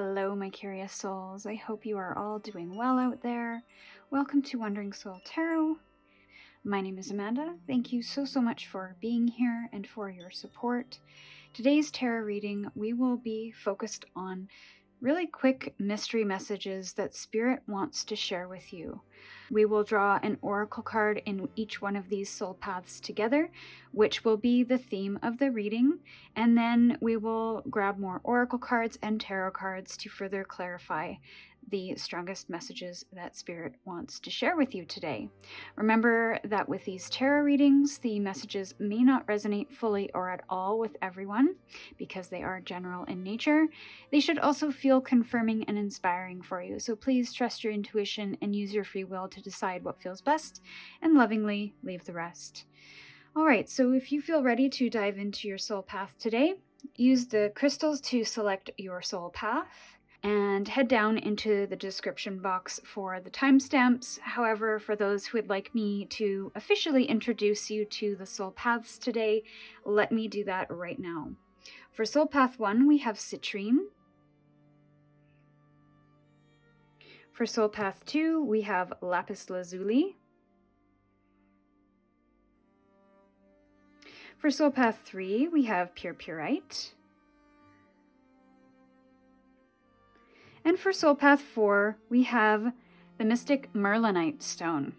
Hello, my curious souls. I hope you are all doing well out there. Welcome to Wandering Soul Tarot. My name is Amanda. Thank you so much for being here and for your support. Today's tarot reading, we will be focused on really quick mystery messages that Spirit wants to share with you. We will draw an oracle card in each one of these soul paths together, which will be the theme of the reading, and then we will grab more oracle cards and tarot cards to further clarify the strongest messages that Spirit wants to share with you today. Remember that with these tarot readings, the messages may not resonate fully or at all with everyone because they are general in nature. They should also feel confirming and inspiring for you, so please trust your intuition and use your free will to decide what feels best and lovingly leave the rest. Alright, so if you feel ready to dive into your soul path today, use the crystals to select your soul path and head down into the description box for the timestamps. However, for those who would like me to officially introduce you to the soul paths today, let me do that right now. For soul path 1, we have citrine. For soul path 2, we have lapis lazuli. For soul path 3, we have purpurite. And for soul path 4, we have the mystic merlinite stone.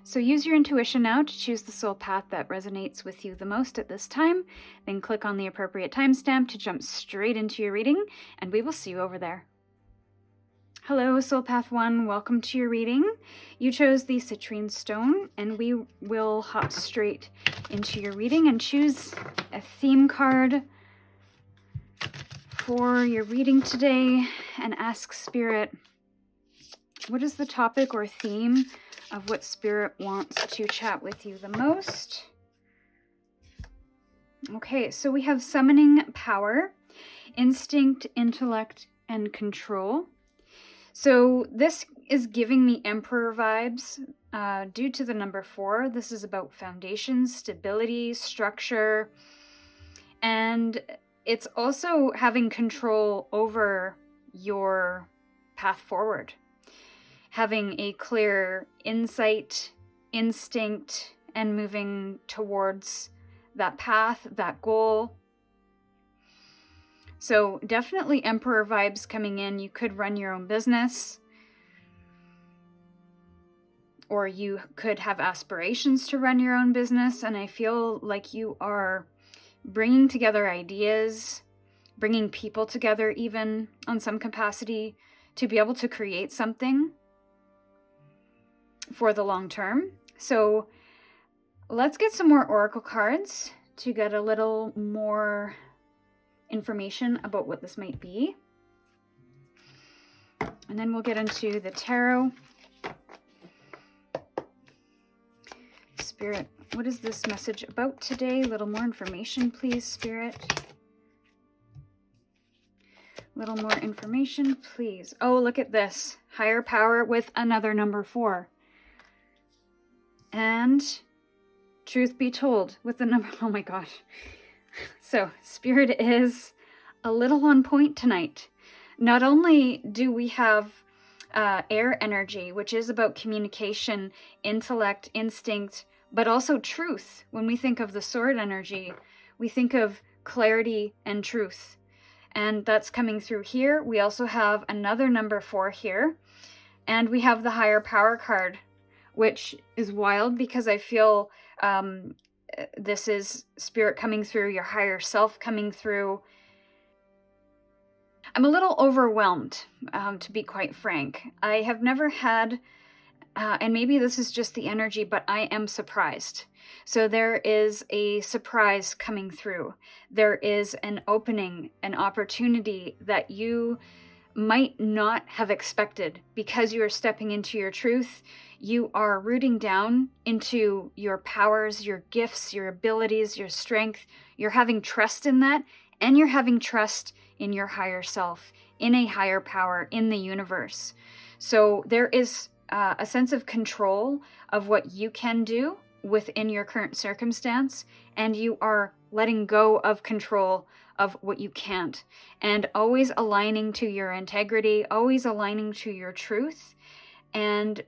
So use your intuition now to choose the soul path that resonates with you the most at this time. Then click on the appropriate timestamp to jump straight into your reading, and we will see you over there. Hello, Soul Path 1, welcome to your reading. You chose the citrine stone, and we will hop straight into your reading and choose a theme card for your reading today and ask Spirit, what is the topic or theme of what Spirit wants to chat with you the most? Okay, so we have summoning power, instinct, intellect, and control. So this is giving me Emperor vibes due to the number 4. This is about foundation, stability, structure, and it's also having control over your path forward. Having a clear insight, instinct, and moving towards that path, that goal. So definitely Emperor vibes coming in. You could run your own business, or you could have aspirations to run your own business, and I feel like you are bringing together ideas, bringing people together even on some capacity to be able to create something for the long term. So let's get some more oracle cards to get a little more information about what this might be. And then we'll get into the tarot. Spirit, what is this message about today? A little more information, please, Spirit. A little more information, please. Oh, look at this. Higher power with another number 4. And truth be told with the number, oh my gosh. So Spirit is a little on point tonight. Not only do we have air energy, which is about communication, intellect, instinct, but also truth. When we think of the sword energy, we think of clarity and truth. And that's coming through here. We also have another number 4 here. And we have the higher power card, which is wild because I feel this is Spirit coming through, your higher self coming through. I'm a little overwhelmed, to be quite frank. I have never had, and maybe this is just the energy, but I am surprised. So there is a surprise coming through. There is an opening, an opportunity that you might not have expected because you are stepping into your truth. You are rooting down into your powers, your gifts, your abilities, your strength. You're having trust in that, and you're having trust in your higher self, in a higher power, in the universe. So there is a sense of control of what you can do within your current circumstance, and you are letting go of control of what you can't, and always aligning to your integrity, always aligning to your truth, and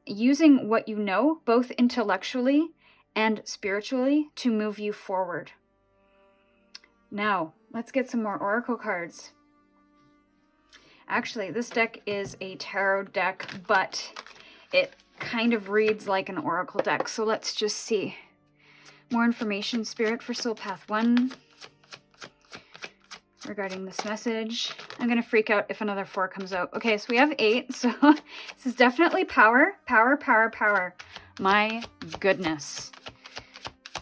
using what you know, both intellectually and spiritually, to move you forward. Now, let's get some more oracle cards. Actually, this deck is a tarot deck, but it kind of reads like an oracle deck. So let's just see. More information, Spirit, for Soul Path 1 regarding this message. I'm going to freak out if another 4 comes out. Okay, so we have 8. So this is definitely power, power, power, power. My goodness.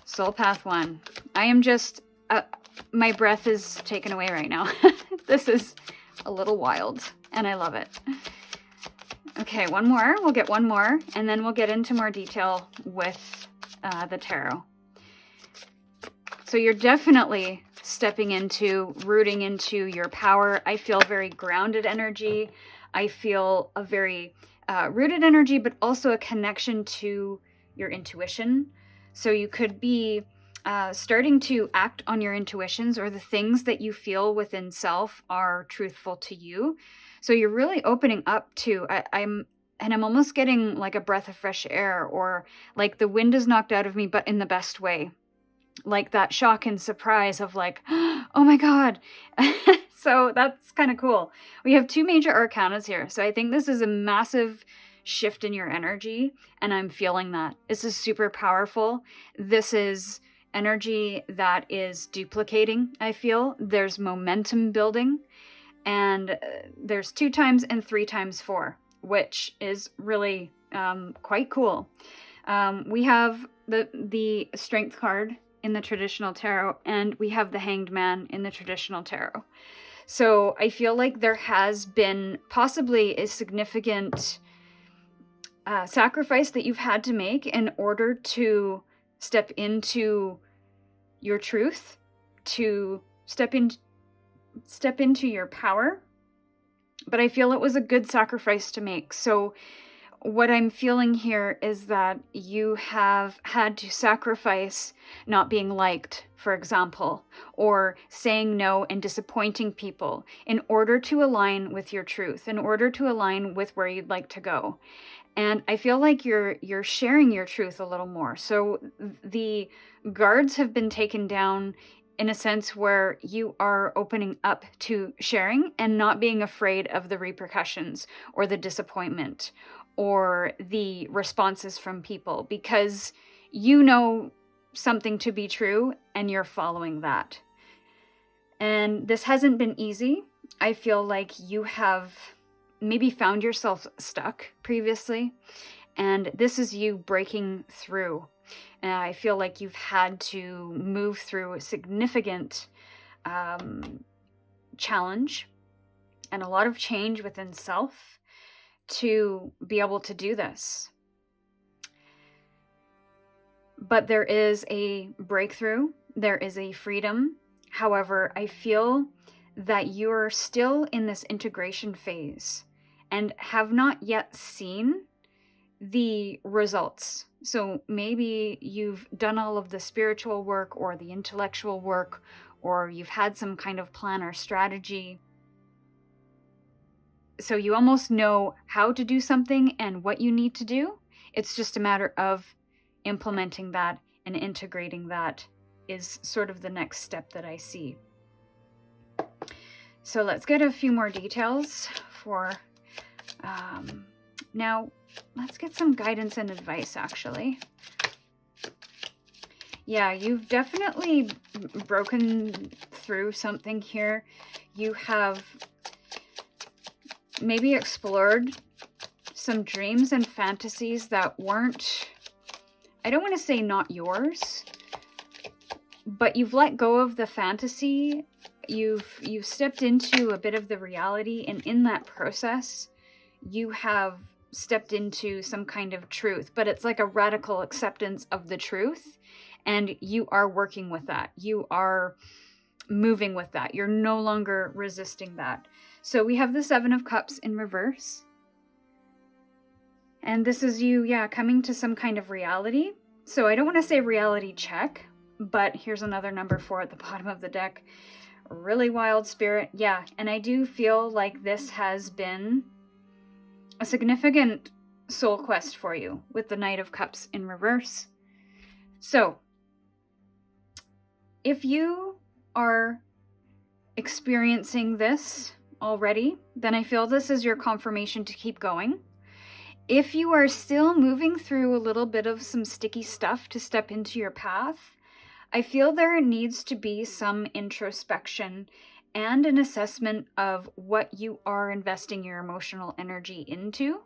Soul Path 1. I am just... my breath is taken away right now. This is a little wild, and I love it. Okay, one more. We'll get one more, and then we'll get into more detail with the tarot. So you're definitely stepping into, rooting into your power. I feel very grounded energy. I feel a very rooted energy, but also a connection to your intuition. So you could be starting to act on your intuitions, or the things that you feel within self are truthful to you. So you're really opening up to, I'm almost getting like a breath of fresh air, or like the wind is knocked out of me, but in the best way. Like that shock and surprise of like, oh my God. So that's kind of cool. We have 2 major arcanas here. So I think this is a massive shift in your energy, and I'm feeling that. This is super powerful. This is energy that is duplicating, I feel. There's momentum building, and there's 2 times and 3 times 4, which is really quite cool. We have the Strength card in the traditional tarot, and we have the Hanged Man in the traditional tarot. So I feel like there has been possibly a significant sacrifice that you've had to make in order to step into your truth, to step into your power. But I feel it was a good sacrifice to make. So what I'm feeling here is that you have had to sacrifice not being liked, for example, or saying no and disappointing people in order to align with your truth, in order to align with where you'd like to go. And I feel like you're sharing your truth a little more. So the guards have been taken down in a sense where you are opening up to sharing and not being afraid of the repercussions or the disappointment or the responses from people, because you know something to be true and you're following that. And this hasn't been easy. I feel like you have maybe found yourself stuck previously, and this is you breaking through. And I feel like you've had to move through a significant challenge and a lot of change within self to be able to do this. But there is a breakthrough, there is a freedom. However, I feel that you're still in this integration phase and have not yet seen the results. So maybe you've done all of the spiritual work or the intellectual work, or you've had some kind of plan or strategy. So you almost know how to do something and what you need to do. It's just a matter of implementing that and integrating that is sort of the next step that I see. So let's get a few more details for now. Let's get some guidance and advice, actually. Yeah, you've definitely broken through something here. You have maybe explored some dreams and fantasies that weren't, I don't want to say not yours, but you've let go of the fantasy. You've stepped into a bit of the reality, and in that process, you have stepped into some kind of truth, but it's like a radical acceptance of the truth, and you are working with that. You are moving with that. You're no longer resisting that. So we have the 7 of Cups in reverse. And this is you, coming to some kind of reality, So I don't want to say reality check, but here's another number 4 at the bottom of the deck. Really wild spirit. Yeah, and I do feel like this has been a significant soul quest for you with the Knight of Cups in reverse. So, if you are experiencing this already, then I feel this is your confirmation to keep going. If you are still moving through a little bit of some sticky stuff to step into your path, I feel there needs to be some introspection and an assessment of what you are investing your emotional energy into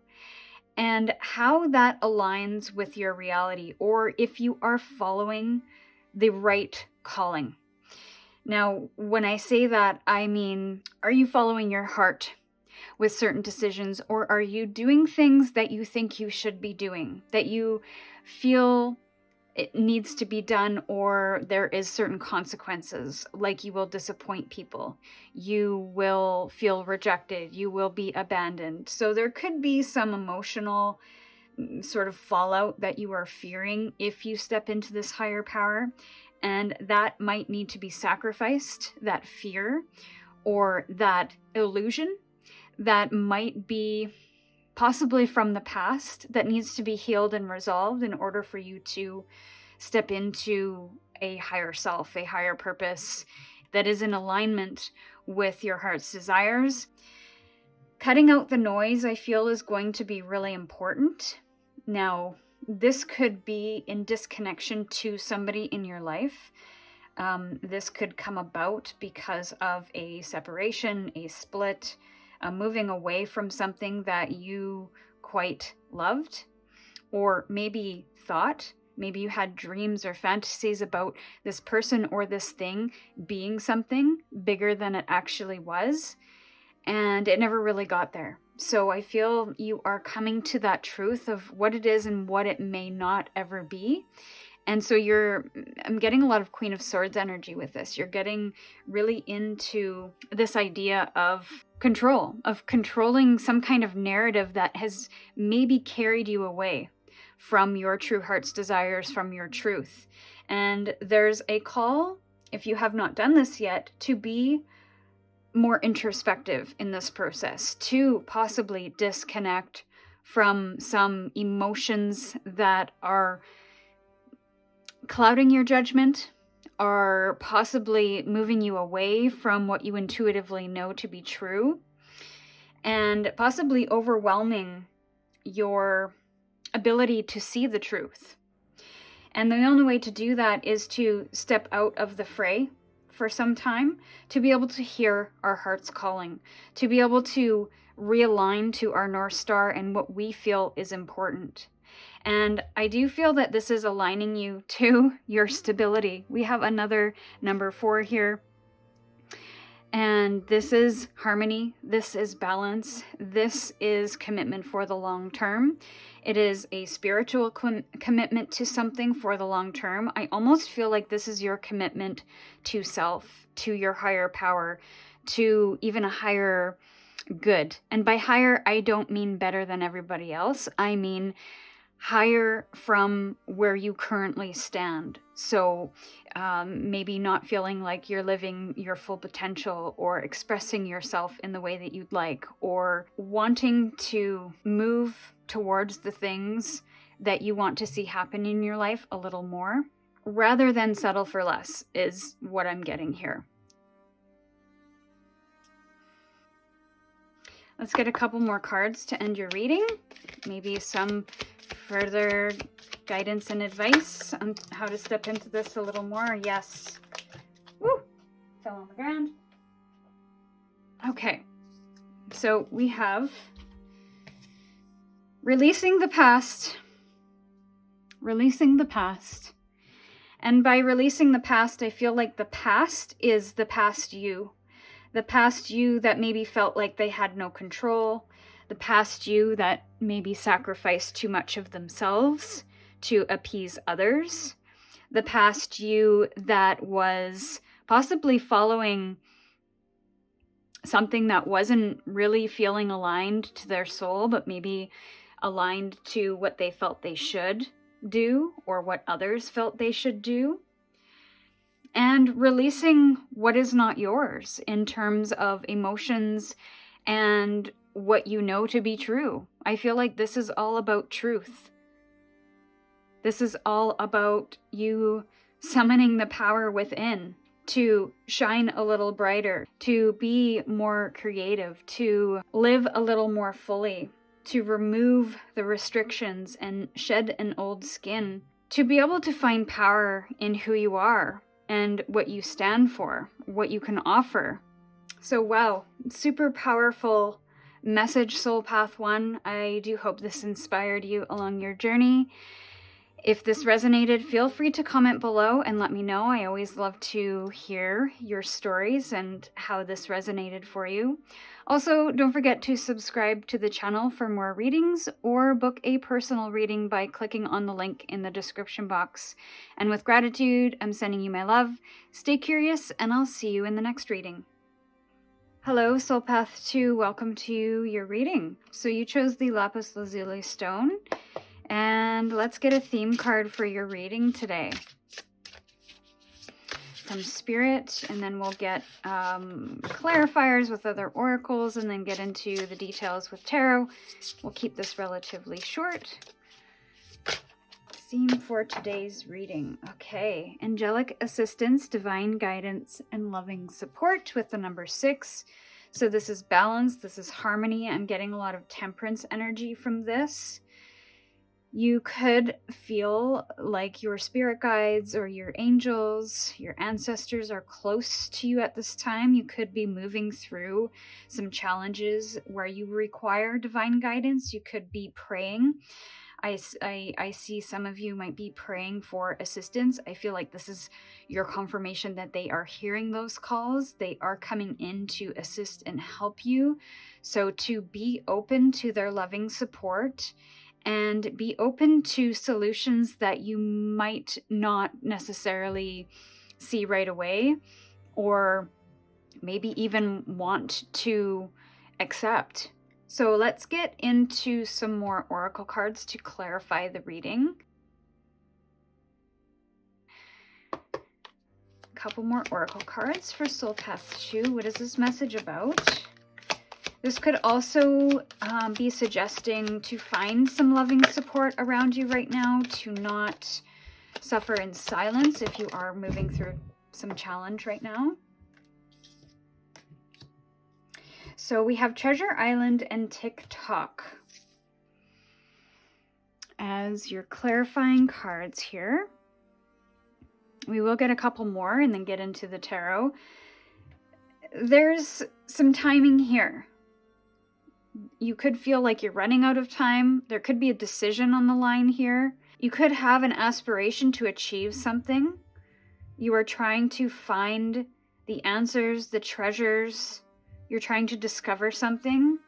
and how that aligns with your reality, or if you are following the right calling. Now, when I say that, I mean, are you following your heart with certain decisions, or are you doing things that you think you should be doing, that you feel it needs to be done, or there is certain consequences, like you will disappoint people, you will feel rejected, you will be abandoned. So there could be some emotional sort of fallout that you are fearing if you step into this higher power, and that might need to be sacrificed, that fear or that illusion that might be possibly from the past that needs to be healed and resolved in order for you to step into a higher self, a higher purpose that is in alignment with your heart's desires. Cutting out the noise, I feel, is going to be really important. Now, this could be in disconnection to somebody in your life. This could come about because of a separation, a split, moving away from something that you quite loved, or maybe thought. Maybe you had dreams or fantasies about this person or this thing being something bigger than it actually was, and it never really got there. So I feel you are coming to that truth of what it is and what it may not ever be. And so I'm getting a lot of Queen of Swords energy with this. You're getting really into this idea of control, of controlling some kind of narrative that has maybe carried you away from your true heart's desires, from your truth. And there's a call, if you have not done this yet, to be more introspective in this process, to possibly disconnect from some emotions that are clouding your judgment, are possibly moving you away from what you intuitively know to be true, and possibly overwhelming your ability to see the truth. And the only way to do that is to step out of the fray for some time, to be able to hear our heart's calling, to be able to realign to our North Star and what we feel is important. And I do feel that this is aligning you to your stability. We have another number 4 here. And this is harmony. This is balance. This is commitment for the long term. It is a spiritual commitment to something for the long term. I almost feel like this is your commitment to self, to your higher power, to even a higher good. And by higher, I don't mean better than everybody else. I mean higher from where you currently stand. So maybe not feeling like you're living your full potential, or expressing yourself in the way that you'd like, or wanting to move towards the things that you want to see happen in your life a little more, rather than settle for less, is what I'm getting here. Let's get a couple more cards to end your reading. Maybe some further guidance and advice on how to step into this a little more. Yes. Woo! Fell on the ground. Okay. So we have releasing the past. Releasing the past. And by releasing the past, I feel like the past is the past you. The past you that maybe felt like they had no control. The past you that maybe sacrificed too much of themselves to appease others. The past you that was possibly following something that wasn't really feeling aligned to their soul, but maybe aligned to what they felt they should do or what others felt they should do, and releasing what is not yours in terms of emotions and what you know to be true. I feel like this is all about truth. This is all about you summoning the power within to shine a little brighter, to be more creative, to live a little more fully, to remove the restrictions and shed an old skin, to be able to find power in who you are and what you stand for, what you can offer. So wow, super powerful message, Soul Path 1. I do hope this inspired you along your journey. If this resonated, feel free to comment below and let me know. I always love to hear your stories and how this resonated for you. Also, don't forget to subscribe to the channel for more readings or book a personal reading by clicking on the link in the description box. And with gratitude, I'm sending you my love. Stay curious, and I'll see you in the next reading. Hello, Soul Path 2. Welcome to your reading. So you chose the lapis lazuli stone. And let's get a theme card for your reading today from Spirit, and then we'll get clarifiers with other oracles, and then get into the details with tarot. We'll keep this relatively short. Theme for today's reading. Okay, angelic assistance, divine guidance, and loving support with the number 6. So this is balance, this is harmony. I'm getting a lot of temperance energy from this. You could feel like your spirit guides or your angels, your ancestors are close to you at this time. You could be moving through some challenges where you require divine guidance. You could be praying. I see some of you might be praying for assistance. I feel like this is your confirmation that they are hearing those calls. They are coming in to assist and help you. So to be open to their loving support and be open to solutions that you might not necessarily see right away, or maybe even want to accept. So let's get into some more oracle cards to clarify the reading. A couple more oracle cards for Soul Path 2. What is this message about? This could also be suggesting to find some loving support around you right now, to not suffer in silence if you are moving through some challenge right now. So we have Treasure Island and TikTok as your clarifying cards here. We will get a couple more and then get into the tarot. There's some timing here. You could feel like you're running out of time. There could be a decision on the line here. You could have an aspiration to achieve something. You are trying to find the answers, the treasures. You're trying to discover something,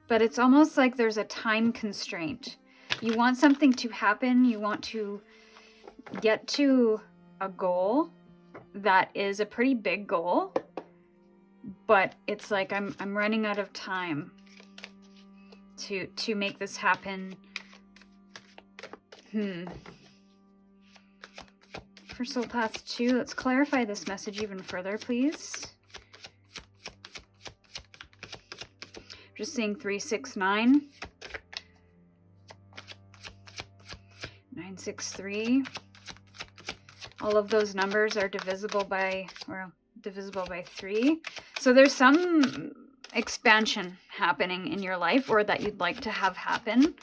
but it's almost like there's a time constraint. You want something to happen. You want to get to a goal that is a pretty big goal, but it's like I'm running out of time to make this happen. For Soul Path 2, let's clarify this message even further, please. Just seeing 369, 963. All of those numbers are divisible by 3. So there's some expansion happening in your life, or that you'd like to have happen.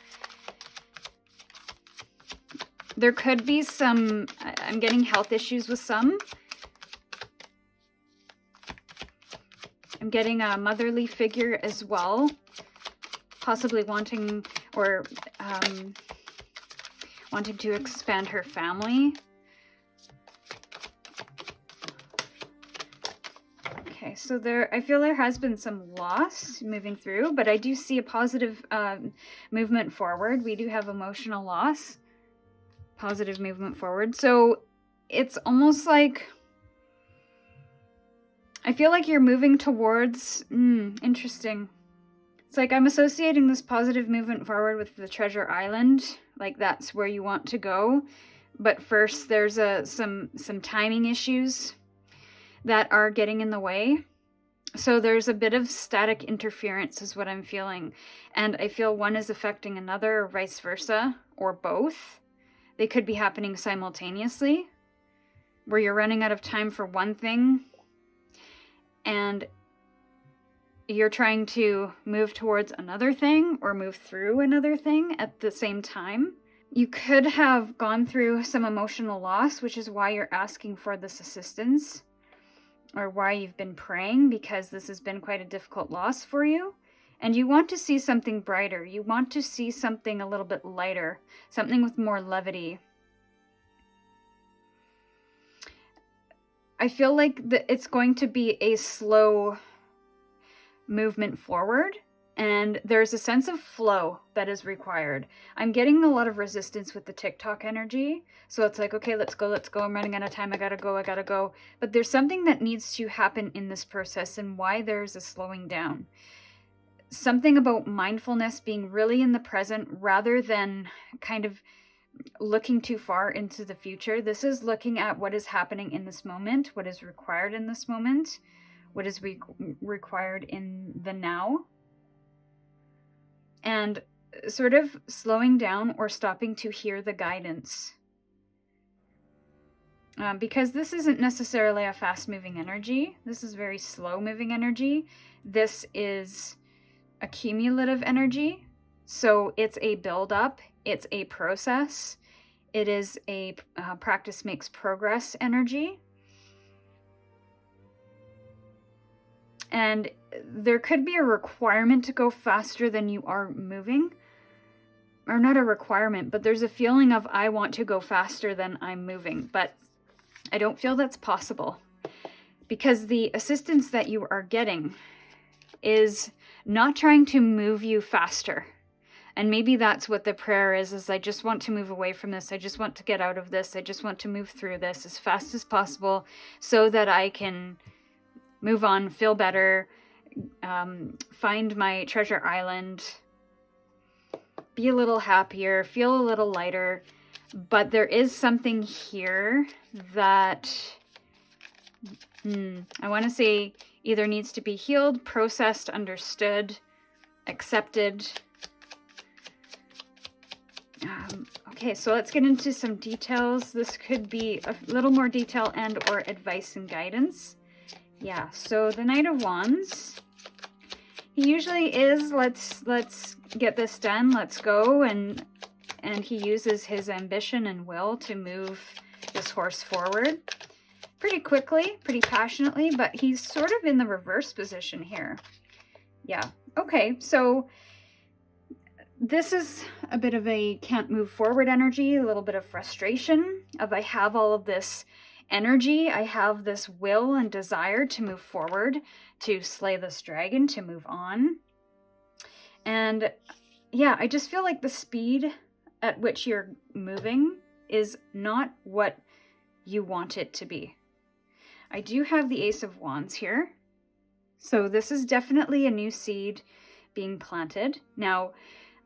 There could be some, I'm getting health issues with some. I'm getting a motherly figure as well, possibly wanting to expand her family. Okay, so I feel there has been some loss moving through, but I do see a positive movement forward. We do have emotional loss, positive movement forward. So it's almost like, I feel like you're moving towards, interesting. It's like I'm associating this positive movement forward with the treasure island. Like that's where you want to go. But first there's some timing issues that are getting in the way. So there's a bit of static interference is what I'm feeling. And I feel one is affecting another or vice versa, or both. They could be happening simultaneously, where you're running out of time for one thing and you're trying to move towards another thing or move through another thing at the same time. You could have gone through some emotional loss, which is why you're asking for this assistance, or why you've been praying, because this has been quite a difficult loss for you. And you want to see something brighter. You want to see something a little bit lighter, something with more levity. I feel like it's going to be a slow movement forward, and there's a sense of flow that is required. I'm getting a lot of resistance with the TikTok energy, so it's like, okay, let's go, I'm running out of time, I gotta go. But there's something that needs to happen in this process, and why there's a slowing down. Something about mindfulness, being really in the present rather than kind of looking too far into the future. This is looking at what is happening in this moment, what is required in this moment, what is required in the now, and sort of slowing down or stopping to hear the guidance. Because this isn't necessarily a fast-moving energy. This is very slow-moving energy. This is a cumulative energy. So it's a build-up. It's a process. It is a practice makes progress energy. And there could be a requirement to go faster than you are moving. Or not a requirement, but there's a feeling of I want to go faster than I'm moving. But I don't feel that's possible. Because the assistance that you are getting is not trying to move you faster. And maybe that's what the prayer is I just want to move away from this. I just want to get out of this. I just want to move through this as fast as possible so that I can move on, feel better, find my treasure island, be a little happier, feel a little lighter. But there is something here that I want to say either needs to be healed, processed, understood, accepted. Okay, so let's get into some details. This could be a little more detail and or advice and guidance. Yeah, so the Knight of Wands, he usually is, let's get this done, let's go, and he uses his ambition and will to move this horse forward pretty quickly, pretty passionately, but he's sort of in the reverse position here. Yeah, okay, so this is a bit of a can't move forward energy, a little bit of frustration of I have all of this energy, I have this will and desire to move forward, to slay this dragon, to move on. And yeah, I just feel like the speed at which you're moving is not what you want it to be. I do have the Ace of Wands here. So this is definitely a new seed being planted. Now,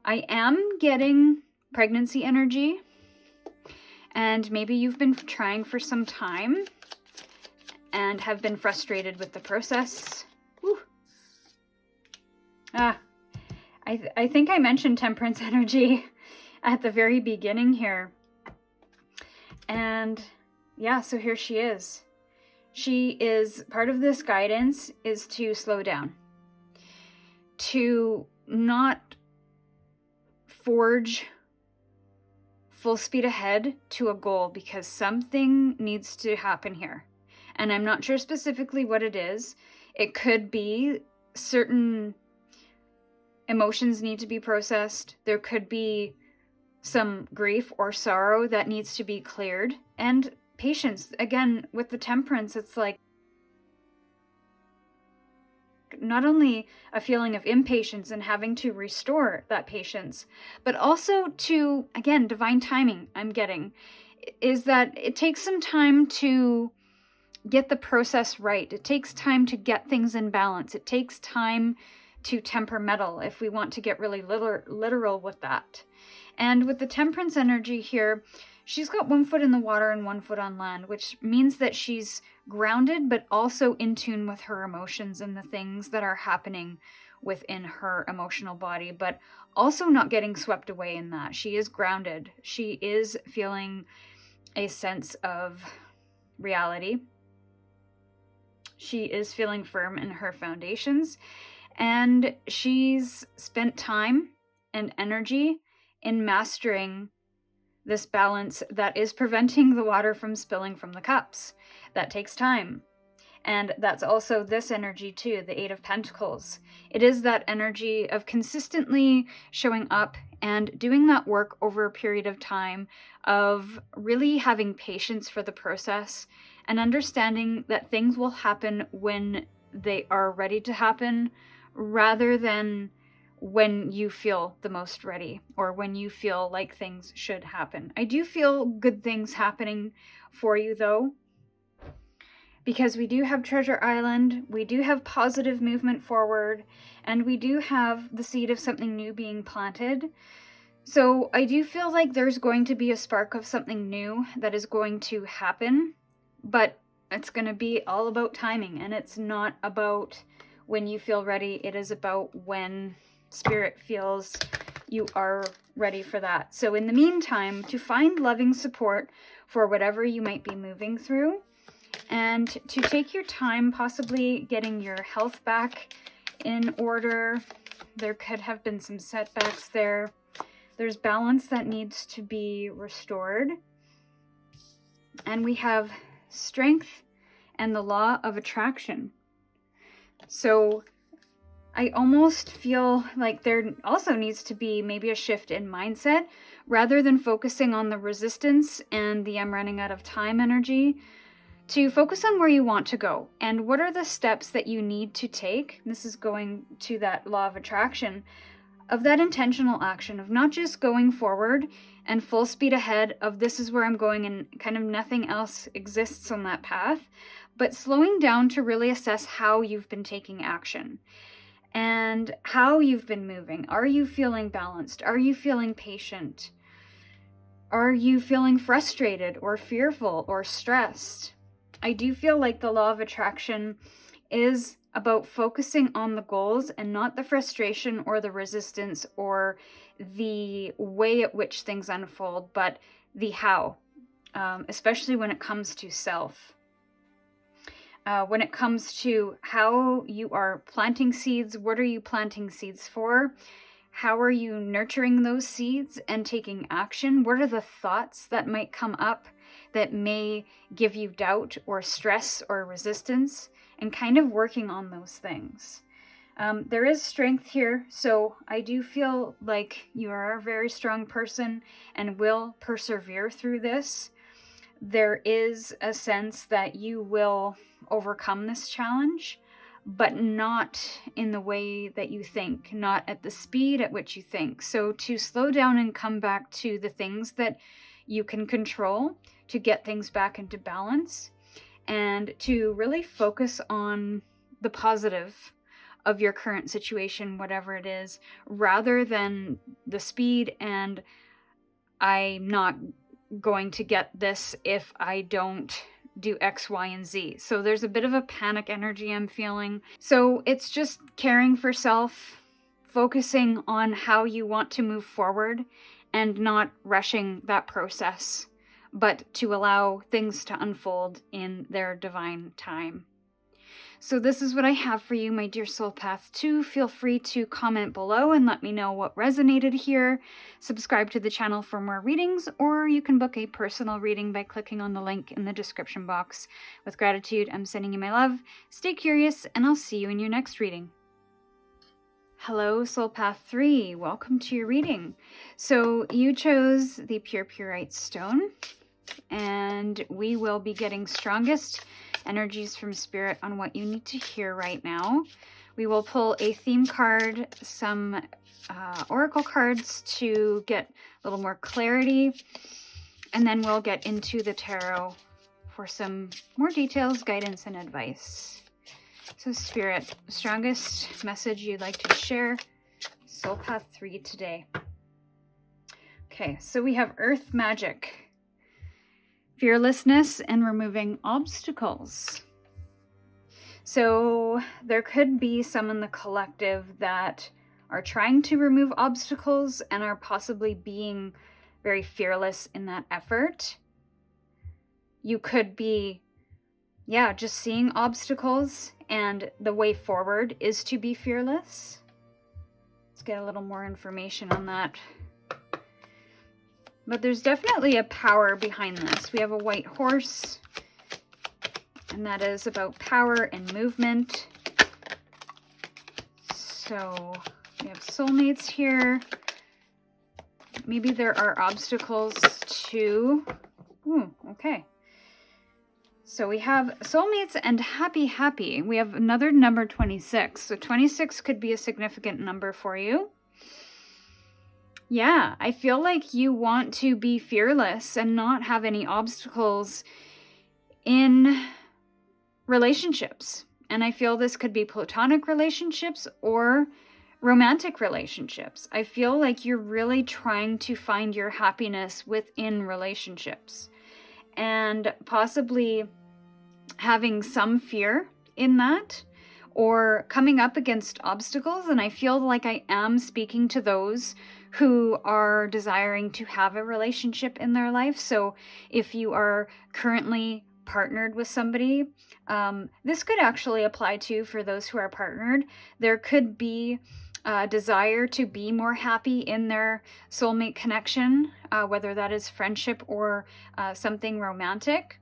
I am getting pregnancy energy, and maybe you've been trying for some time and have been frustrated with the process. Whew. I think I mentioned temperance energy at the very beginning here. And yeah, so here she is. She is, part of this guidance is to slow down, to not forge full speed ahead to a goal, because something needs to happen here. And I'm not sure specifically what it is. It could be certain emotions need to be processed. There could be some grief or sorrow that needs to be cleared. And patience, again, with the temperance, it's like not only a feeling of impatience and having to restore that patience, but also to, again, divine timing I'm getting, is that it takes some time to get the process right. It takes time to get things in balance. It takes time to temper metal, if we want to get really literal with that. And with the Temperance energy here, she's got 1 foot in the water and 1 foot on land, which means that she's grounded, but also in tune with her emotions and the things that are happening within her emotional body, but also not getting swept away in that. She is grounded. She is feeling a sense of reality. She is feeling firm in her foundations, and she's spent time and energy in mastering this balance that is preventing the water from spilling from the cups. That takes time. And that's also this energy too, the Eight of Pentacles. It is that energy of consistently showing up and doing that work over a period of time, of really having patience for the process and understanding that things will happen when they are ready to happen, rather than when you feel the most ready or when you feel like things should happen. I do feel good things happening for you though, because we do have Treasure Island, we do have positive movement forward, and we do have the seed of something new being planted. So I do feel like there's going to be a spark of something new that is going to happen, but it's going to be all about timing, and it's not about when you feel ready. It is about when Spirit feels you are ready for that. So in the meantime, to find loving support for whatever you might be moving through, and to take your time possibly getting your health back in order. There could have been some setbacks there. There's balance that needs to be restored. And we have strength and the law of attraction. So I almost feel like there also needs to be maybe a shift in mindset, rather than focusing on the resistance and the I'm running out of time energy, to focus on where you want to go and what are the steps that you need to take. This is going to that law of attraction, of that intentional action of not just going forward and full speed ahead of this is where I'm going and kind of nothing else exists on that path, but slowing down to really assess how you've been taking action and how you've been moving. Are you feeling balanced? Are you feeling patient? Are you feeling frustrated or fearful or stressed? I do feel like the law of attraction is about focusing on the goals and not the frustration or the resistance or the way at which things unfold, but the how, especially when it comes to self. When it comes to how you are planting seeds, what are you planting seeds for? How are you nurturing those seeds and taking action? What are the thoughts that might come up that may give you doubt or stress or resistance, and kind of working on those things. There is strength here, so I do feel like you are a very strong person and will persevere through this. There is a sense that you will overcome this challenge, but not in the way that you think, not at the speed at which you think. So to slow down and come back to the things that you can control, to get things back into balance, and to really focus on the positive of your current situation, whatever it is, rather than the speed and I'm not going to get this if I don't do X, Y, and Z. So there's a bit of a panic energy I'm feeling. So it's just caring for self, focusing on how you want to move forward and not rushing that process, but to allow things to unfold in their divine time. So this is what I have for you, my dear Soul Path 2. Feel free to comment below and let me know what resonated here. Subscribe to the channel for more readings, or you can book a personal reading by clicking on the link in the description box. With gratitude, I'm sending you my love. Stay curious, and I'll see you in your next reading. Hello, Soul Path 3. Welcome to your reading. So you chose the Pure Purite Stone, and we will be getting strongest energies from Spirit on what you need to hear right now. We will pull a theme card, some oracle cards to get a little more clarity, and then we'll get into the tarot for some more details, guidance, and advice. So Spirit, strongest message you'd like to share, Soul Path 3 today. Okay, so we have Earth Magic, fearlessness and removing obstacles. So there could be some in the collective that are trying to remove obstacles and are possibly being very fearless in that effort. You could be, just seeing obstacles, and the way forward is to be fearless. Let's get a little more information on that. But there's definitely a power behind this. We have a white horse, and that is about power and movement. So we have soulmates here. Maybe there are obstacles too. Okay. So we have soulmates and happy. We have another number 26. So 26 could be a significant number for you. Yeah, I feel like you want to be fearless and not have any obstacles in relationships. And I feel this could be platonic relationships or romantic relationships. I feel like you're really trying to find your happiness within relationships, and possibly having some fear in that, or coming up against obstacles. And I feel like I am speaking to those who are desiring to have a relationship in their life. So if you are currently partnered with somebody, this could actually apply to for those who are partnered. There could be a desire to be more happy in their soulmate connection, whether that is friendship or something romantic.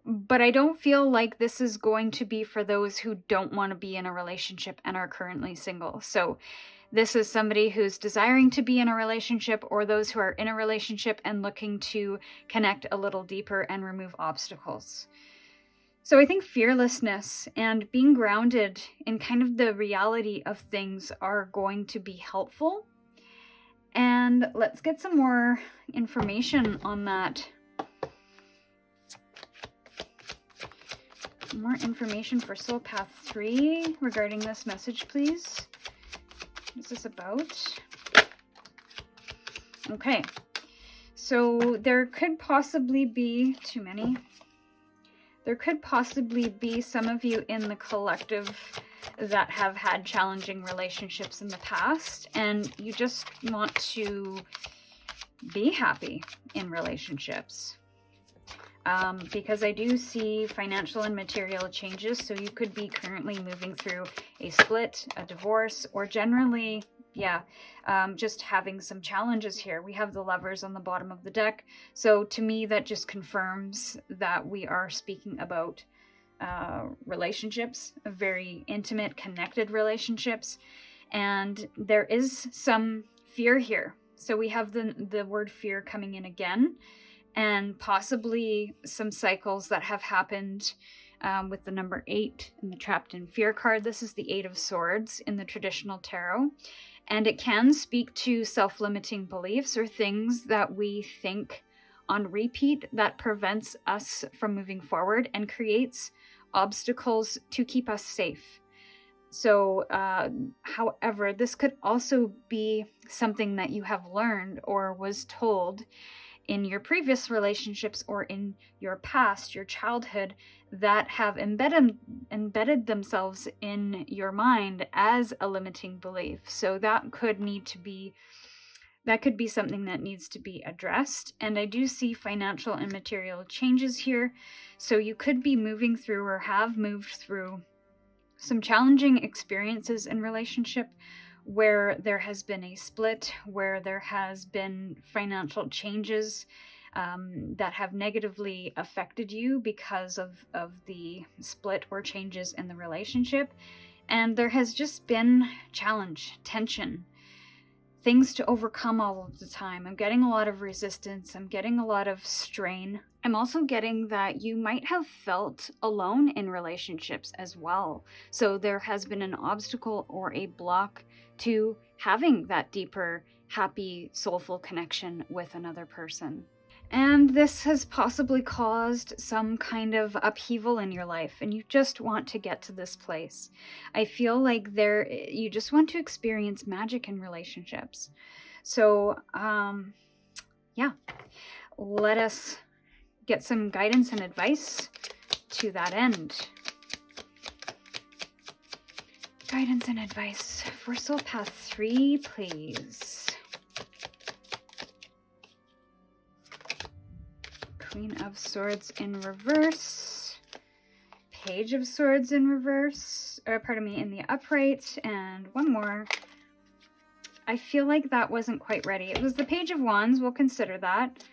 But I don't feel like this is going to be for those who don't want to be in a relationship and are currently single. So this is somebody who's desiring to be in a relationship, or those who are in a relationship and looking to connect a little deeper and remove obstacles. So I think fearlessness and being grounded in kind of the reality of things are going to be helpful. And let's get some more information on that. More information for Soul Path 3 regarding this message, please. What is this about? Okay, so there could possibly be too many. There could possibly be some of you in the collective that have had challenging relationships in the past, and you just want to be happy in relationships. Because I do see financial and material changes, so you could be currently moving through a split, a divorce, or generally, just having some challenges here. We have the Lovers on the bottom of the deck, so to me that just confirms that we are speaking about relationships, very intimate, connected relationships, and there is some fear here. So we have the word fear coming in again, and possibly some cycles that have happened with the number 8 and the Trapped in Fear card. This is the 8 of Swords in the traditional tarot, and it can speak to self-limiting beliefs or things that we think on repeat that prevents us from moving forward and creates obstacles to keep us safe. So, however, this could also be something that you have learned or was told in your previous relationships or in your past, your childhood, that have embedded themselves in your mind as a limiting belief. So that could be something that needs to be addressed. And I do see financial and material changes here. So you could be moving through or have moved through some challenging experiences in relationship, where there has been a split, where there has been financial changes that have negatively affected you because of the split or changes in the relationship. And there has just been challenge, tension, things to overcome all of the time. I'm getting a lot of resistance. I'm getting a lot of strain. I'm also getting that you might have felt alone in relationships as well. So there has been an obstacle or a block to having that deeper, happy, soulful connection with another person. And this has possibly caused some kind of upheaval in your life, and you just want to get to this place. I feel like you just want to experience magic in relationships. So, yeah, let us get some guidance and advice to that end. Guidance and advice for Soul Path 3, please. Queen of Swords in reverse. Page of Swords in reverse. In the upright. And one more. I feel like that wasn't quite ready. It was the Page of Wands. We'll consider that.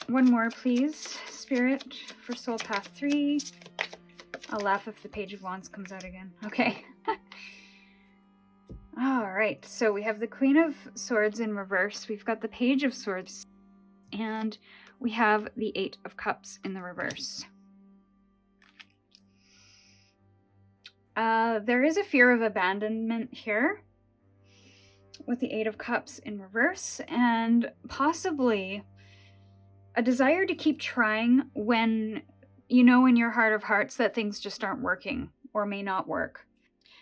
One more, please, Spirit, for Soul Path 3. I'll laugh if the Page of Wands comes out again. Okay. All right, so we have the Queen of Swords in reverse. We've got the Page of Swords. And we have the 8 of Cups in the reverse. There is a fear of abandonment here with the 8 of Cups in reverse, and possibly a desire to keep trying when you know in your heart of hearts that things just aren't working or may not work.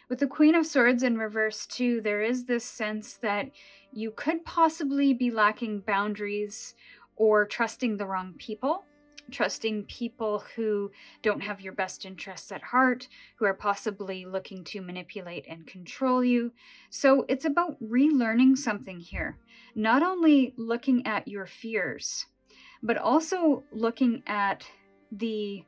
With the Queen of Swords in reverse too, there is this sense that you could possibly be lacking boundaries or trusting the wrong people, trusting people who don't have your best interests at heart, who are possibly looking to manipulate and control you. So it's about relearning something here, not only looking at your fears, but also looking at the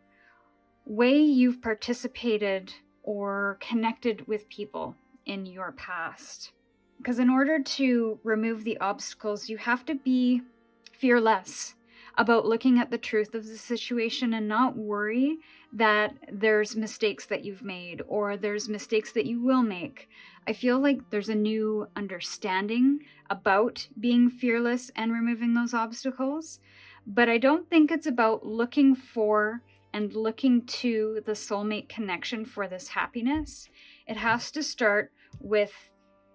way you've participated or connected with people in your past. Because in order to remove the obstacles, you have to be fearless about looking at the truth of the situation and not worry that there's mistakes that you've made or there's mistakes that you will make. I feel like there's a new understanding about being fearless and removing those obstacles, but I don't think it's about looking for and looking to the soulmate connection for this happiness. It has to start with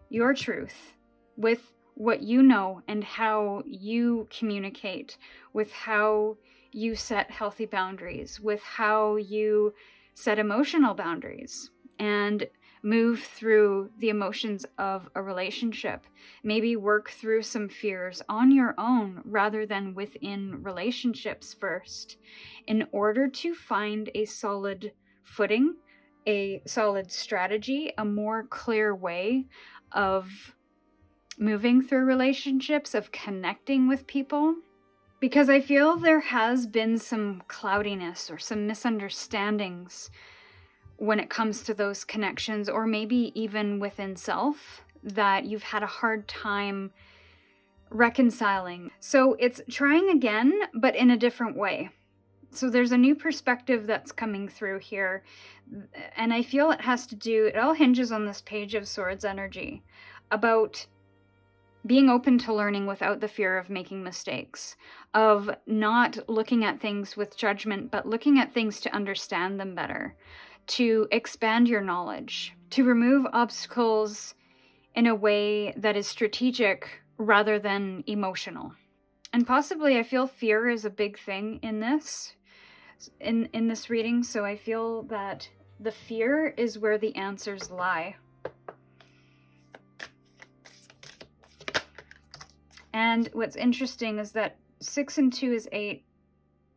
your truth, with what you know and how you communicate, with how you set healthy boundaries, with how you set emotional boundaries and move through the emotions of a relationship. Maybe work through some fears on your own rather than within relationships first, in order to find a solid footing, a solid strategy, a more clear way of moving through relationships, of connecting with people. Because I feel there has been some cloudiness or some misunderstandings when it comes to those connections, or maybe even within self, that you've had a hard time reconciling. So it's trying again, but in a different way. So there's a new perspective that's coming through here. And I feel it all hinges on this Page of Swords energy, about being open to learning without the fear of making mistakes, of not looking at things with judgment, but looking at things to understand them better, to expand your knowledge, to remove obstacles in a way that is strategic rather than emotional. And possibly I feel fear is a big thing in this reading, so I feel that the fear is where the answers lie. And what's interesting is that 6 and 2 is 8.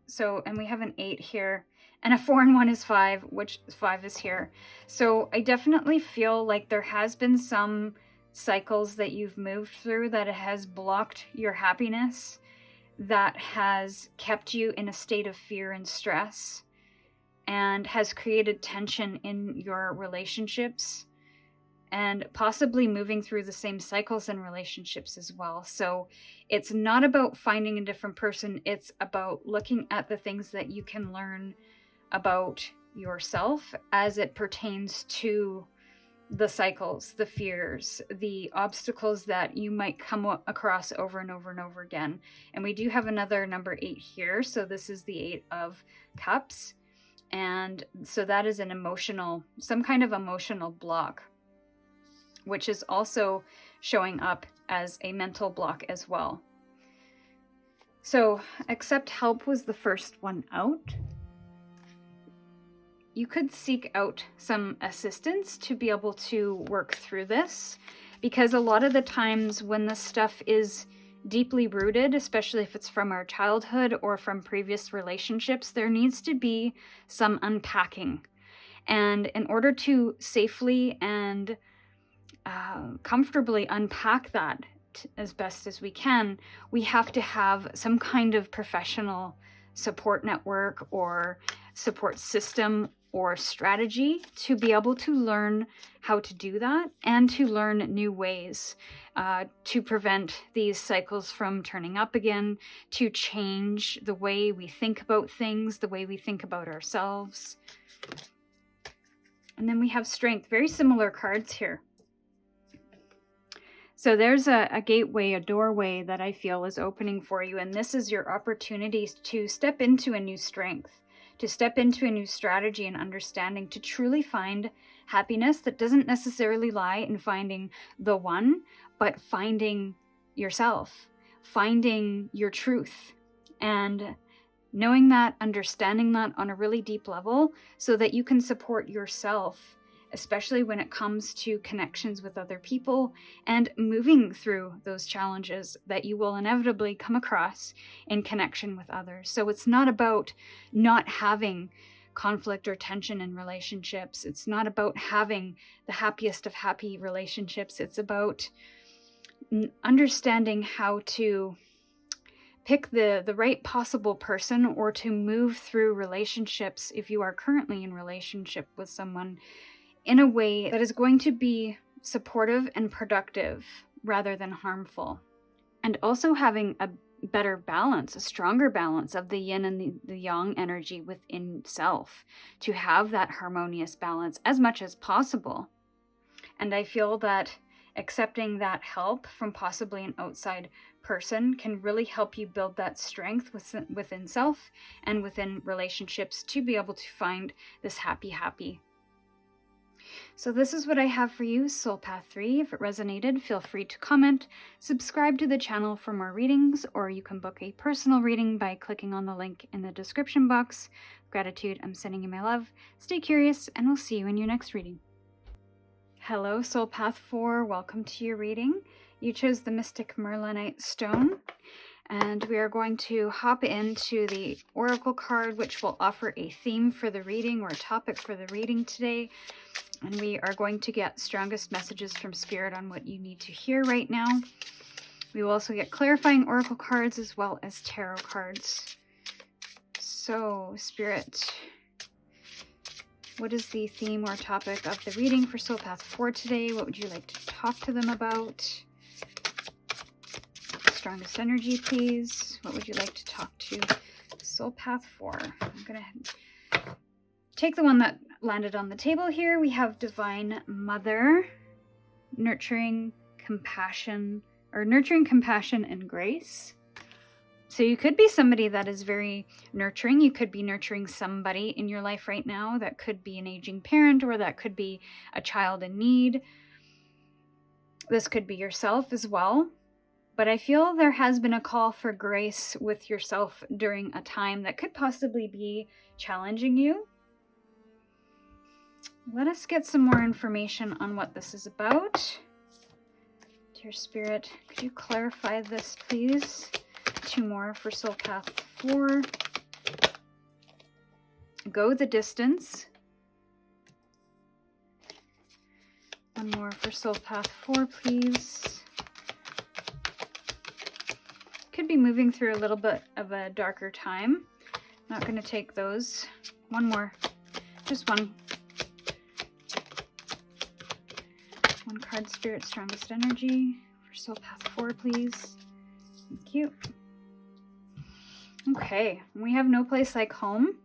So, and we have an 8 here. And a 4 and 1 is 5, which 5 is here. So I definitely feel like there has been some cycles that you've moved through that has blocked your happiness, that has kept you in a state of fear and stress, and has created tension in your relationships, and possibly moving through the same cycles in relationships as well. So it's not about finding a different person. It's about looking at the things that you can learn about yourself as it pertains to the cycles, the fears, the obstacles that you might come across over and over and over again. And we do have another number 8 here. So this is the 8 of Cups. And so that is some kind of emotional block, which is also showing up as a mental block as well. So, accept help was the first one out. You could seek out some assistance to be able to work through this, because a lot of the times when this stuff is deeply rooted, especially if it's from our childhood or from previous relationships, there needs to be some unpacking. And in order to safely and comfortably unpack that as best as we can, we have to have some kind of professional support network or support system or strategy to be able to learn how to do that and to learn new ways to prevent these cycles from turning up again, to change the way we think about things, the way we think about ourselves. And then we have strength, very similar cards here. So there's a gateway, a doorway that I feel is opening for you. And this is your opportunity to step into a new strength, to step into a new strategy and understanding, to truly find happiness that doesn't necessarily lie in finding the one, but finding yourself, finding your truth, and knowing that, understanding that on a really deep level so that you can support yourself, especially when it comes to connections with other people and moving through those challenges that you will inevitably come across in connection with others. So it's not about not having conflict or tension in relationships. It's not about having the happiest of happy relationships. It's about understanding how to pick the right possible person, or to move through relationships if you are currently in relationship with someone in a way that is going to be supportive and productive rather than harmful. And also having a better balance, a stronger balance of the yin and the yang energy within self, to have that harmonious balance as much as possible. And I feel that accepting that help from possibly an outside person can really help you build that strength within self and within relationships to be able to find this happy. So this is what I have for you, Soul Path 3. If it resonated, feel free to comment, subscribe to the channel for more readings, or you can book a personal reading by clicking on the link in the description box. Gratitude, I'm sending you my love. Stay curious, and we'll see you in your next reading. Hello, Soul Path 4. Welcome to your reading. You chose the Mystic Merlinite Stone, and we are going to hop into the Oracle card, which will offer a theme for the reading or a topic for the reading today. And we are going to get strongest messages from Spirit on what you need to hear right now. We will also get clarifying Oracle cards as well as tarot cards. So, Spirit, what is the theme or topic of the reading for Soul Path 4 today? What would you like to talk to them about? Strongest energy, please. What would you like to talk to Soul Path 4? I'm going to take the one that landed on the table here. We have Divine Mother, nurturing compassion and grace. So you could be somebody that is very nurturing. You could be nurturing somebody in your life right now. That could be an aging parent, or that could be a child in need. This could be yourself as well. But I feel there has been a call for grace with yourself during a time that could possibly be challenging you. Let us get some more information on what this is about. Dear Spirit, could you clarify this, please? 2 more for Soul Path 4. Go the distance. 1 more for Soul Path 4, please. Could be moving through a little bit of a darker time. Not going to take those. 1 more. Just 1. 1 card, Spirit, strongest energy for Soul Path 4, please. Thank you. Okay, we have No Place Like Home.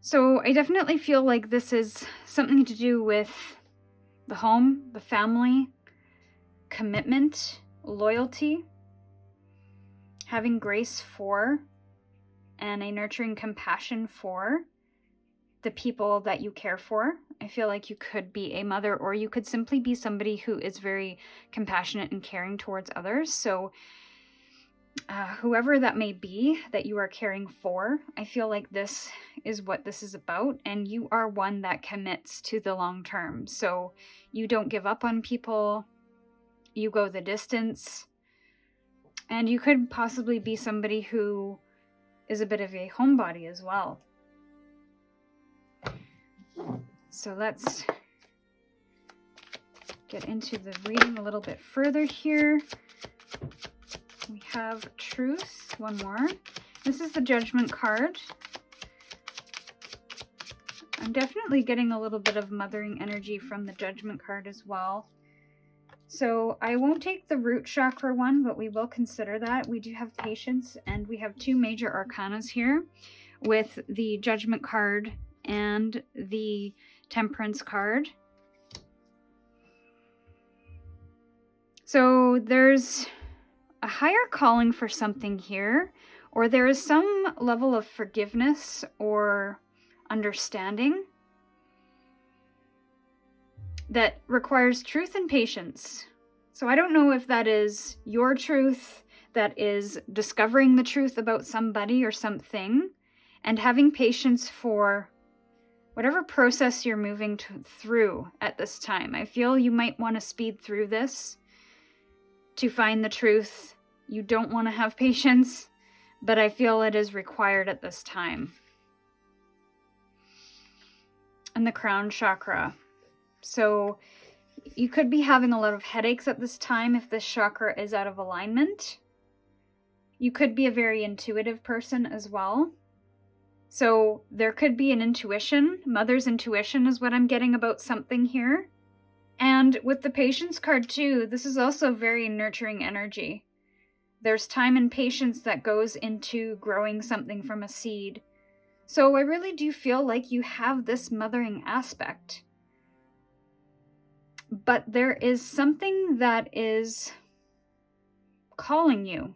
So I definitely feel like this is something to do with the home, the family, commitment, loyalty, having grace for, and a nurturing compassion for the people that you care for. I feel like you could be a mother, or you could simply be somebody who is very compassionate and caring towards others. So whoever that may be that you are caring for, I feel like this is what this is about, and you are one that commits to the long term. So you don't give up on people, you go the distance, and you could possibly be somebody who is a bit of a homebody as well. So let's get into the reading a little bit further here. We have Truth, one more. This is the Judgment card. I'm definitely getting a little bit of mothering energy from the Judgment card as well. So I won't take the root chakra one, but we will consider that. We do have Patience, and we have two major arcanas here with the Judgment card and the Temperance card. So there's a higher calling for something here, or there is some level of forgiveness or understanding that requires truth and patience. So I don't know if that is your truth, that is discovering the truth about somebody or something, and having patience for whatever process you're moving through at this time. I feel you might want to speed through this to find the truth. You don't want to have patience, but I feel it is required at this time. And the crown chakra. So you could be having a lot of headaches at this time if this chakra is out of alignment. You could be a very intuitive person as well. So there could be an intuition. Mother's intuition is what I'm getting about something here. And with the Patience card too, this is also very nurturing energy. There's time and patience that goes into growing something from a seed. So I really do feel like you have this mothering aspect. But there is something that is calling you.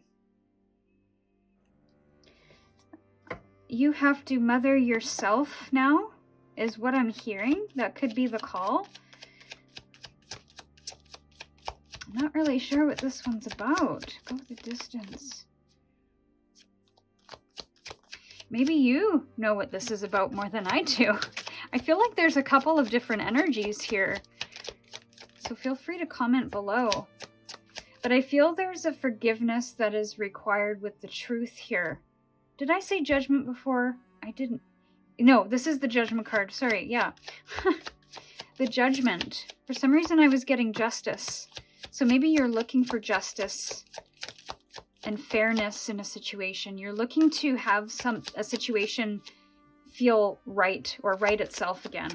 You have to mother yourself now, is what I'm hearing. That could be the call. I'm not really sure what this one's about. Go the distance. Maybe you know what this is about more than I do. I feel like there's a couple of different energies here. So feel free to comment below. But I feel there's a forgiveness that is required with the truth here. Did I say Judgment before? I didn't. No, this is the Judgment card. Sorry, yeah. The Judgment. For some reason I was getting Justice. So maybe you're looking for justice and fairness in a situation. You're looking to have a situation feel right or right itself again.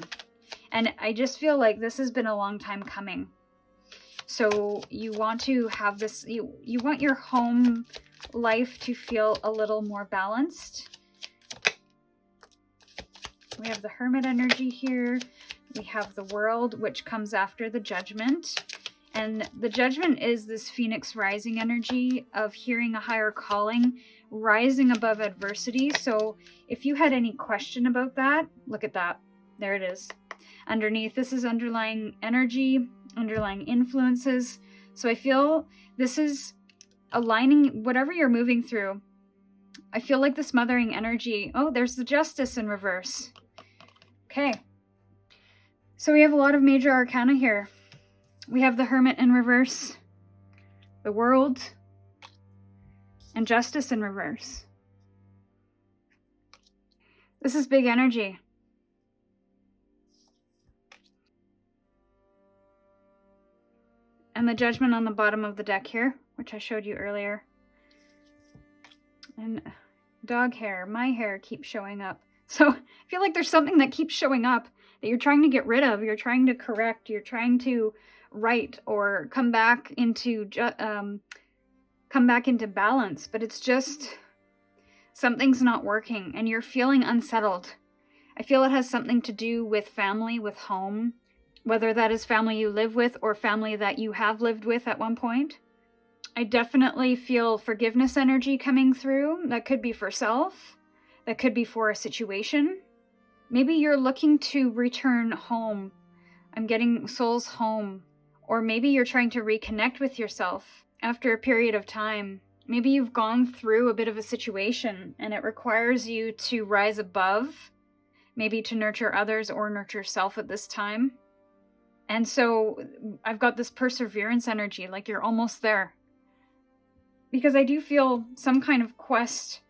And I just feel like this has been a long time coming. So you want to have this, you want your home life to feel a little more balanced. We have the Hermit energy here. We have the World, which comes after the Judgment. And the Judgment is this Phoenix rising energy of hearing a higher calling, rising above adversity. So if you had any question about that, look at that. There it is. Underneath, this is underlying energy, underlying influences. So I feel this is aligning whatever you're moving through. I feel like this mothering energy. Oh, there's the Justice in reverse. Okay. So we have a lot of major arcana here. We have the Hermit in reverse, the World, and Justice in reverse. This is big energy. And the Judgment on the bottom of the deck here, which I showed you earlier. And dog hair, my hair keeps showing up. So I feel like there's something that keeps showing up that you're trying to get rid of, you're trying to correct, you're trying to right or come back into balance, but it's just something's not working and you're feeling unsettled. I feel it has something to do with family, with home, whether that is family you live with or family that you have lived with at one point. I definitely feel forgiveness energy coming through. That could be for self, that could be for a situation. Maybe you're looking to return home. I'm getting souls home. Or maybe you're trying to reconnect with yourself after a period of time. Maybe you've gone through a bit of a situation and it requires you to rise above, maybe to nurture others or nurture self at this time. And so I've got this perseverance energy, like you're almost there. Because I do feel some kind of quest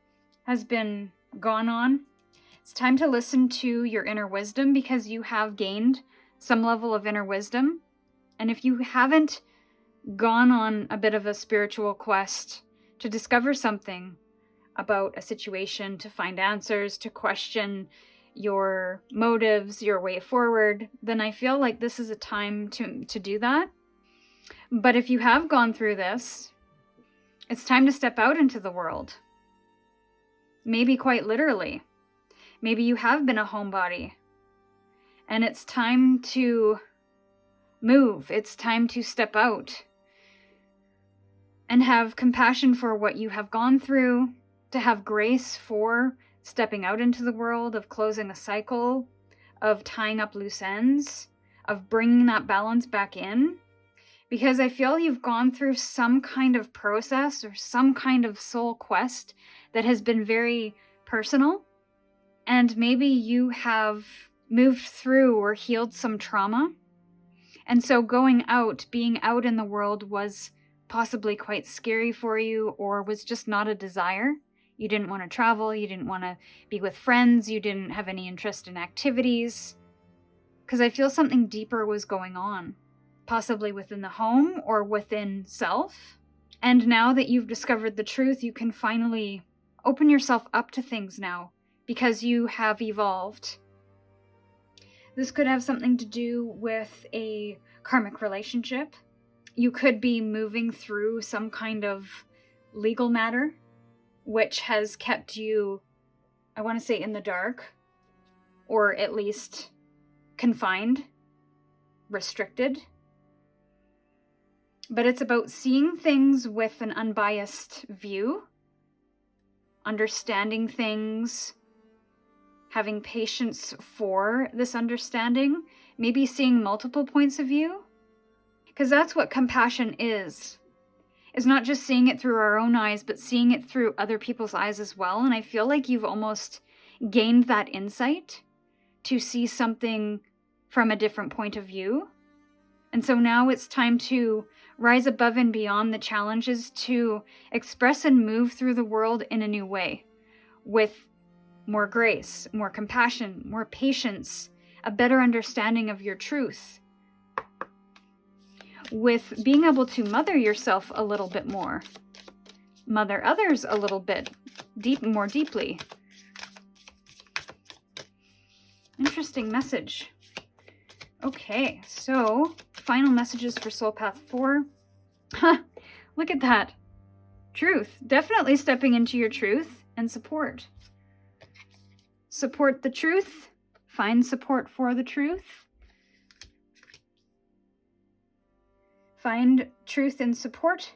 has been gone on. It's time to listen to your inner wisdom because you have gained some level of inner wisdom. And if you haven't gone on a bit of a spiritual quest to discover something about a situation, to find answers, to question your motives, your way forward, then I feel like this is a time to do that. But if you have gone through this, it's time to step out into the world. Maybe quite literally. Maybe you have been a homebody. And it's time to move. It's time to step out and have compassion for what you have gone through, to have grace for stepping out into the world, of closing a cycle, of tying up loose ends, of bringing that balance back in. Because I feel you've gone through some kind of process or some kind of soul quest that has been very personal. And maybe you have moved through or healed some trauma. And so going out, being out in the world was possibly quite scary for you, or was just not a desire. You didn't want to travel, you didn't want to be with friends, you didn't have any interest in activities. Because I feel something deeper was going on, possibly within the home or within self. And now that you've discovered the truth, you can finally open yourself up to things now, because you have evolved. This could have something to do with a karmic relationship. You could be moving through some kind of legal matter, which has kept you, I want to say, in the dark, or at least confined, restricted. But it's about seeing things with an unbiased view, understanding things, having patience for this understanding, maybe seeing multiple points of view. Because that's what compassion is. It's not just seeing it through our own eyes, but seeing it through other people's eyes as well. And I feel like you've almost gained that insight to see something from a different point of view. And so now it's time to rise above and beyond the challenges, to express and move through the world in a new way, with more grace, more compassion, more patience, a better understanding of your truth, with being able to mother yourself a little bit more, mother others a little bit more deeply. Interesting message. Okay, so final messages for Soul Path 4. Look at that. Truth. Definitely stepping into your truth and support. Support the truth. Find support for the truth. Find truth and support.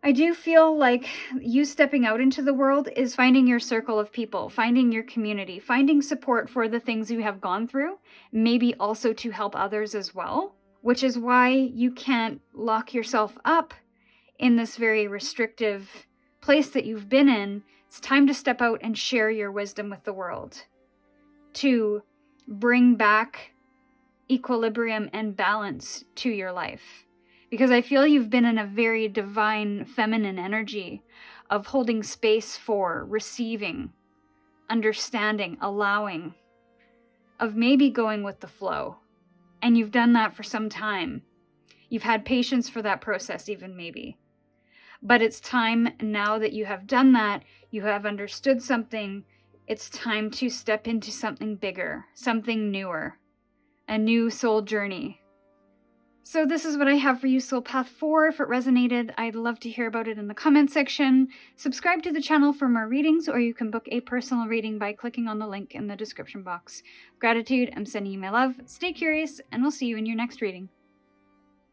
I do feel like you stepping out into the world is finding your circle of people, finding your community, finding support for the things you have gone through, maybe also to help others as well, which is why you can't lock yourself up in this very restrictive place that you've been in. It's time to step out and share your wisdom with the world, to bring back equilibrium and balance to your life. Because I feel you've been in a very divine feminine energy of holding space for receiving, understanding, allowing, of maybe going with the flow. And you've done that for some time. You've had patience for that process even maybe. But it's time now that you have done that, you have understood something, it's time to step into something bigger, something newer, a new soul journey. So this is what I have for you, Soul Path 4. If it resonated, I'd love to hear about it in the comment section. Subscribe to the channel for more readings, or you can book a personal reading by clicking on the link in the description box. Gratitude, I'm sending you my love. Stay curious, and we'll see you in your next reading.